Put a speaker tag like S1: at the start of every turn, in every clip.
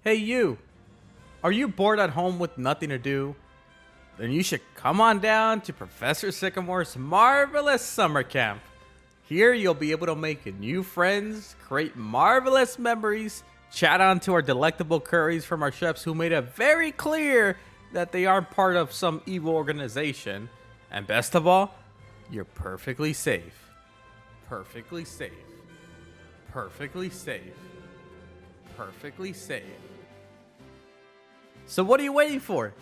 S1: Hey you! Are you bored at home with nothing to do? Then you should come on down to Professor Sycamore's marvelous summer camp. Here you'll be able to make new friends, create marvelous memories, chat on to our delectable curries from our chefs who made it very clear that they aren't part of some evil organization. And best of all, you're perfectly safe. Perfectly safe. Perfectly safe. Perfectly safe. So what are you waiting for?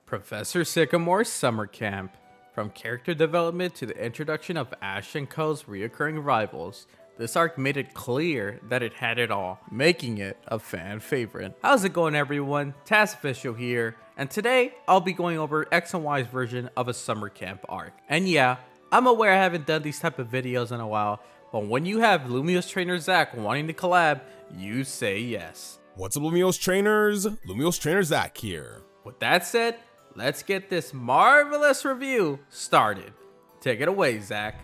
S1: Professor Sycamore's Summer Camp. From character development to the introduction of Ash and Co's reoccurring rivals, this arc made it clear that it had it all, making it a fan favorite. How's it going, everyone? TazOfficial here, and today I'll be going over X and Y's version of a summer camp arc. And yeah, I'm aware I haven't done these type of videos in a while, but when you have Lumiose trainer Zach wanting to collab, you say yes.
S2: What's up, Lumiose trainers? Lumiose trainer Zach here.
S1: With that said, let's get this marvelous review started. Take it away, Zach.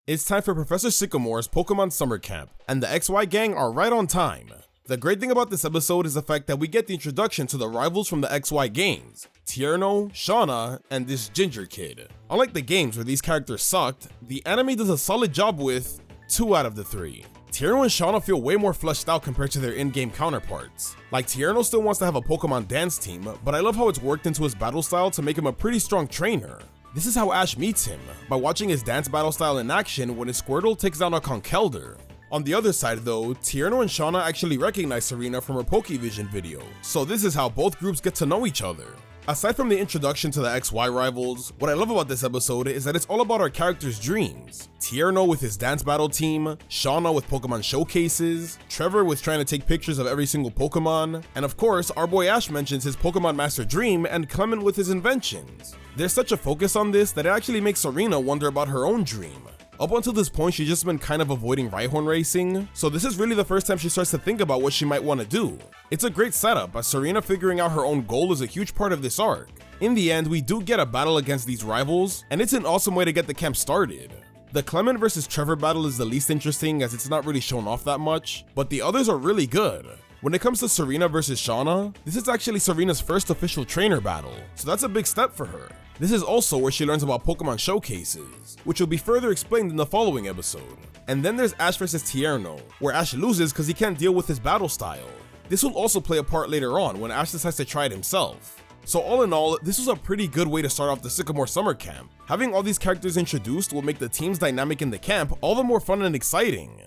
S2: It's time for Professor Sycamore's Pokemon Summer Camp, and the XY gang are right on time. The great thing about this episode is the fact that we get the introduction to the rivals from the XY games, Tierno, Shauna, and this Ginger kid. Unlike the games where these characters sucked, the anime does a solid job with 2 out of the 3. Tierno and Shauna feel way more fleshed out compared to their in-game counterparts. Like, Tierno still wants to have a Pokemon dance team, but I love how it's worked into his battle style to make him a pretty strong trainer. This is how Ash meets him, by watching his dance battle style in action when his Squirtle takes down a Conkeldurr. On the other side though, Tierno and Shauna actually recognize Serena from her Pokevision video, so this is how both groups get to know each other. Aside from the introduction to the XY rivals, what I love about this episode is that it's all about our characters' dreams. Tierno with his dance battle team, Shauna with Pokemon showcases, Trevor with trying to take pictures of every single Pokemon, and of course, our boy Ash mentions his Pokemon Master dream, and Clement with his inventions. There's such a focus on this that it actually makes Serena wonder about her own dream. Up until this point, she's just been kind of avoiding Rhyhorn racing, so this is really the first time she starts to think about what she might want to do. It's a great setup, as Serena figuring out her own goal is a huge part of this arc. In the end, we do get a battle against these rivals, and it's an awesome way to get the camp started. The Clement versus Trevor battle is the least interesting as it's not really shown off that much, but the others are really good. When it comes to Serena versus Shauna, this is actually Serena's first official trainer battle, so that's a big step for her. This is also where she learns about Pokemon showcases, which will be further explained in the following episode. And then there's Ash vs Tierno, where Ash loses because he can't deal with his battle style. This will also play a part later on when Ash decides to try it himself. So all in all, this was a pretty good way to start off the Sycamore Summer Camp. Having all these characters introduced will make the team's dynamic in the camp all the more fun and exciting.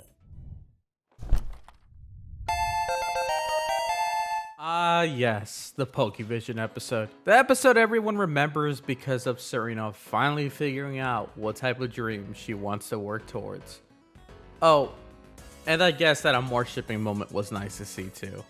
S1: Yes, the Pokevision episode. The episode everyone remembers because of Serena finally figuring out what type of dream she wants to work towards. Oh, and I guess that a more shipping moment was nice to see too.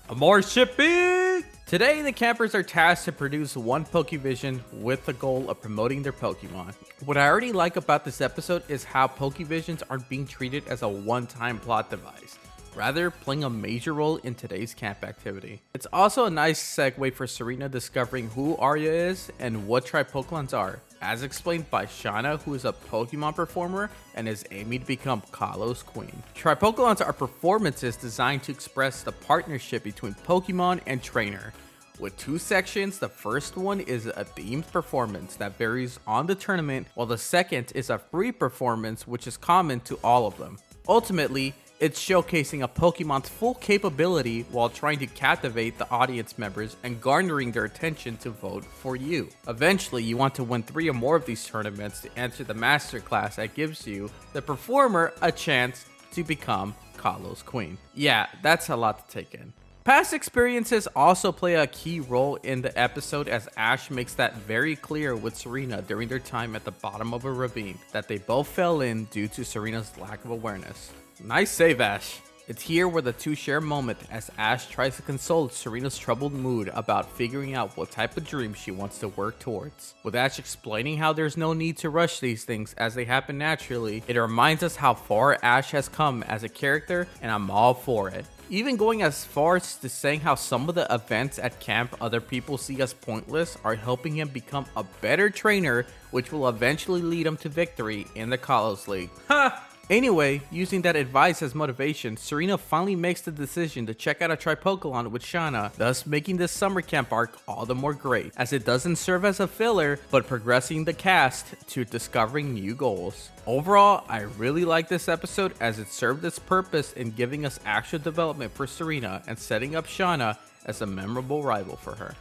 S1: A more shipping! Today, the campers are tasked to produce one Pokevision with the goal of promoting their Pokemon. What I already like about this episode is how Pokevisions aren't being treated as a one-time plot device, rather playing a major role in today's camp activity. It's also a nice segue for Serena discovering who Arya is and what Tripokemons are, as explained by Shauna, who is a Pokemon performer and is aiming to become Kalos Queen. Tripokemons are performances designed to express the partnership between Pokemon and trainer. With 2 sections, the first one is a themed performance that varies on the tournament, while the second is a free performance which is common to all of them. Ultimately, it's showcasing a Pokemon's full capability while trying to captivate the audience members and garnering their attention to vote for you. Eventually, you want to win 3 or more of these tournaments to enter the masterclass that gives you, the performer, a chance to become Kalos Queen. Yeah, that's a lot to take in. Past experiences also play a key role in the episode, as Ash makes that very clear with Serena during their time at the bottom of a ravine that they both fell in due to Serena's lack of awareness. Nice save, Ash. It's here where the two share a moment as Ash tries to console Serena's troubled mood about figuring out what type of dream she wants to work towards. With Ash explaining how there's no need to rush these things as they happen naturally, it reminds us how far Ash has come as a character, and I'm all for it. Even going as far as to saying how some of the events at camp other people see as pointless are helping him become a better trainer, which will eventually lead him to victory in the Kalos League. Ha! Anyway, using that advice as motivation, Serena finally makes the decision to check out a Tripokalon with Shauna, thus making this summer camp arc all the more great, as it doesn't serve as a filler, but progressing the cast to discovering new goals. Overall, I really like this episode as it served its purpose in giving us actual development for Serena and setting up Shauna as a memorable rival for her.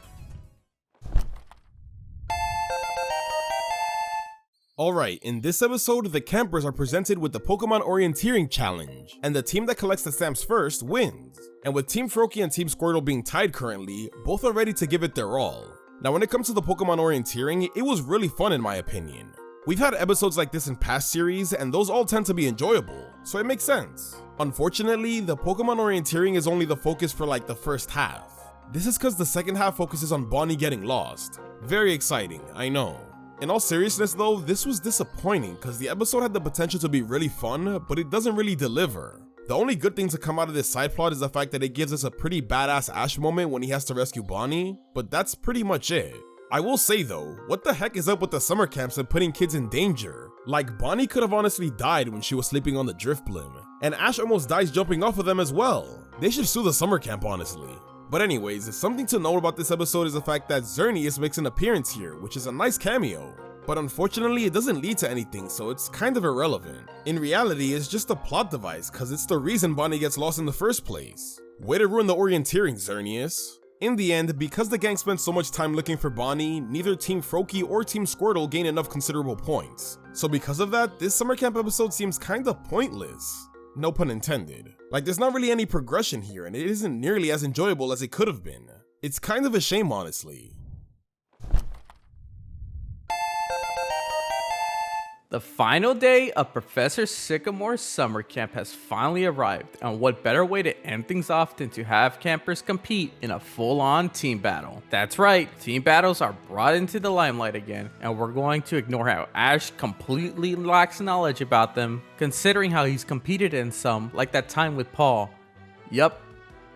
S2: Alright, in this episode, the campers are presented with the Pokemon Orienteering Challenge, and the team that collects the stamps first wins. And with Team Froakie and Team Squirtle being tied currently, both are ready to give it their all. Now when it comes to the Pokemon Orienteering, it was really fun in my opinion. We've had episodes like this in past series, and those all tend to be enjoyable, so it makes sense. Unfortunately, the Pokemon Orienteering is only the focus for like the first half. This is because the second half focuses on Bonnie getting lost. Very exciting, I know. In all seriousness though, this was disappointing because the episode had the potential to be really fun, but it doesn't really deliver. The only good thing to come out of this side plot is the fact that it gives us a pretty badass Ash moment when he has to rescue Bonnie, but that's pretty much it. I will say though, what the heck is up with the summer camps and putting kids in danger? Like, Bonnie could have honestly died when she was sleeping on the drift blim, and Ash almost dies jumping off of them as well. They should sue the summer camp honestly. But anyways, something to note about this episode is the fact that Xerneas makes an appearance here, which is a nice cameo. But unfortunately, it doesn't lead to anything, so it's kind of irrelevant. In reality, it's just a plot device, cause it's the reason Bonnie gets lost in the first place. Way to ruin the Orienteering, Xerneas. In the end, because the gang spent so much time looking for Bonnie, neither Team Froakie or Team Squirtle gain enough considerable points. So because of that, this summer camp episode seems kinda pointless. No pun intended. Like, there's not really any progression here, and it isn't nearly as enjoyable as it could have been. It's kind of a shame, honestly.
S1: The final day of Professor Sycamore's summer camp has finally arrived, and what better way to end things off than to have campers compete in a full-on team battle. That's right, team battles are brought into the limelight again, and we're going to ignore how Ash completely lacks knowledge about them, considering how he's competed in some, like that time with Paul. Yup,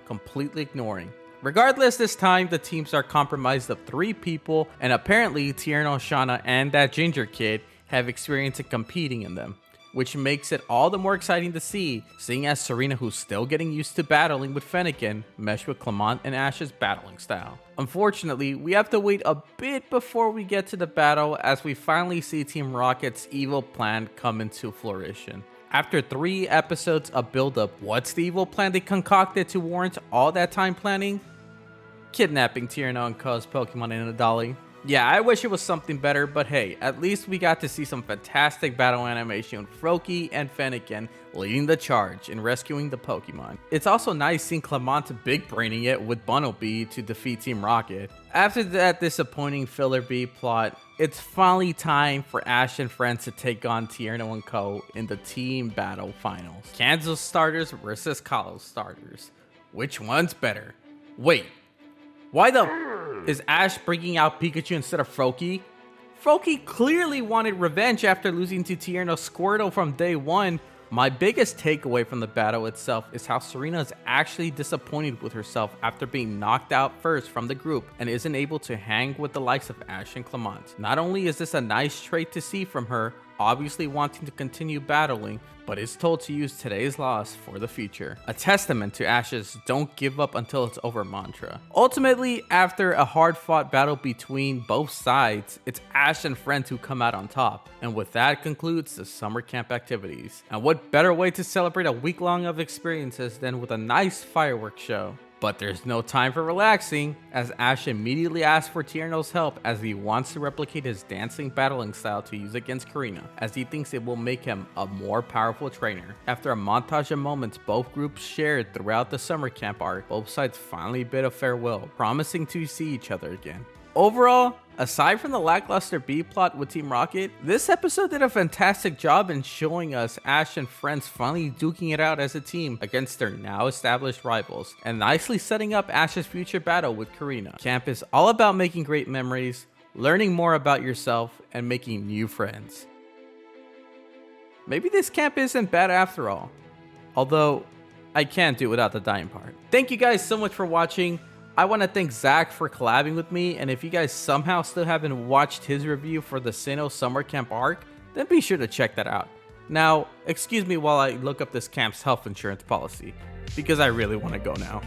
S1: completely ignoring. Regardless, this time the teams are comprised of 3 people, and apparently Tierno, Shauna, and that ginger kid have experience in competing in them, which makes it all the more exciting to see, seeing as Serena, who's still getting used to battling with Fennekin, mesh with Clement and Ash's battling style. Unfortunately, we have to wait a bit before we get to the battle as we finally see Team Rocket's evil plan come into fruition. After 3 episodes of build-up, what's the evil plan they concocted to warrant all that time planning? Kidnapping Tierno and Co's Pokemon in a dolly. Yeah, I wish it was something better, but hey, at least we got to see some fantastic battle animation with Froakie and Fennekin leading the charge in rescuing the Pokemon. It's also nice seeing Clement big braining it with Bunnelby to defeat Team Rocket. After that disappointing filler B plot, it's finally time for Ash and friends to take on Tierno and Co. in the team battle finals. Kansas starters versus Kalos starters. Which one's better? Wait, why the is Ash bringing out Pikachu instead of Froakie? Froakie clearly wanted revenge after losing to Tierno Squirtle from day 1. My biggest takeaway from the battle itself is how Serena is actually disappointed with herself after being knocked out first from the group and isn't able to hang with the likes of Ash and Clement. Not only is this a nice trait to see from her, obviously wanting to continue battling, but is told to use today's loss for the future. A testament to Ash's "don't give up until it's over" mantra. Ultimately, after a hard-fought battle between both sides, it's Ash and friends who come out on top. And with that concludes the summer camp activities. And what better way to celebrate a week long of experiences than with a nice fireworks show? But there's no time for relaxing, as Ash immediately asks for Tierno's help as he wants to replicate his dancing battling style to use against Karina, as he thinks it will make him a more powerful trainer. After a montage of moments both groups shared throughout the summer camp arc, both sides finally bid a farewell, promising to see each other again. overall, aside from the lackluster B plot with Team Rocket, this episode did a fantastic job in showing us Ash and friends finally duking it out as a team against their now established rivals, and nicely setting up Ash's future battle with Karina. Camp is all about making great memories, learning more about yourself, and making new friends. Maybe this camp isn't bad after all, although I can't do without the dying part. Thank you guys so much for watching. I want to thank Zach for collabing with me, and if you guys somehow still haven't watched his review for the Sinnoh Summer Camp arc, then be sure to check that out. Now, excuse me while I look up this camp's health insurance policy, because I really want to go now.